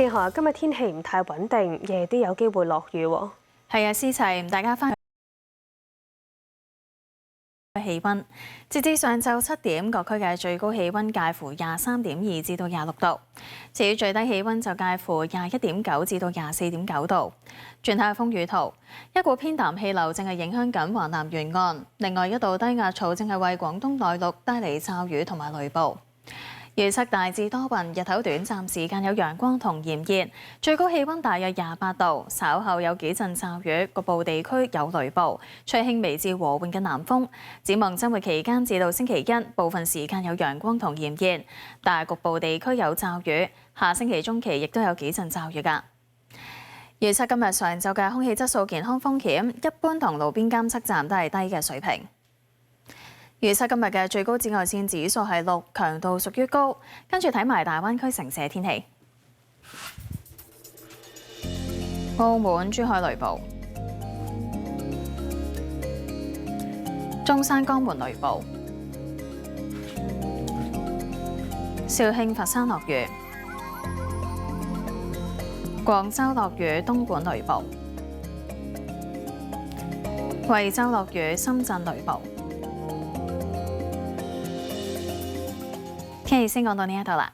正學今日天氣唔太穩定，夜啲有機會落雨喎。係啊，思齊，大家翻去氣温。截至上晝7點，各區嘅最高氣温介乎23.2至到26度，至於最低氣温就介乎21.9至到24.9度。轉睇下風雨圖，一股偏南氣流正係影響緊華南沿岸，另外一道低壓槽正係為廣東內陸帶嚟驟雨同埋雷暴。預測大致多雲，日頭短暫時間有陽光同炎熱，最高氣温大約28度。稍後有幾陣驟雨，局部地區有雷暴，吹輕微至和緩嘅南風。展望週末期間至到星期一，部分時間有陽光同炎熱，但係局部地區有驟雨。下星期中期亦都有幾陣驟雨㗎。預測今日上晝嘅空氣質素健康風險，一般同路邊監測站都係低嘅水平。預測今日嘅最高紫外線指數係6，強度屬於高。跟住睇埋大灣區城市天氣，澳門、珠海雷暴，中山、江門雷暴，肇慶、佛山落雨，廣州落雨，東莞雷暴，惠州落雨，深圳雷暴。天氣先講到呢一度啦。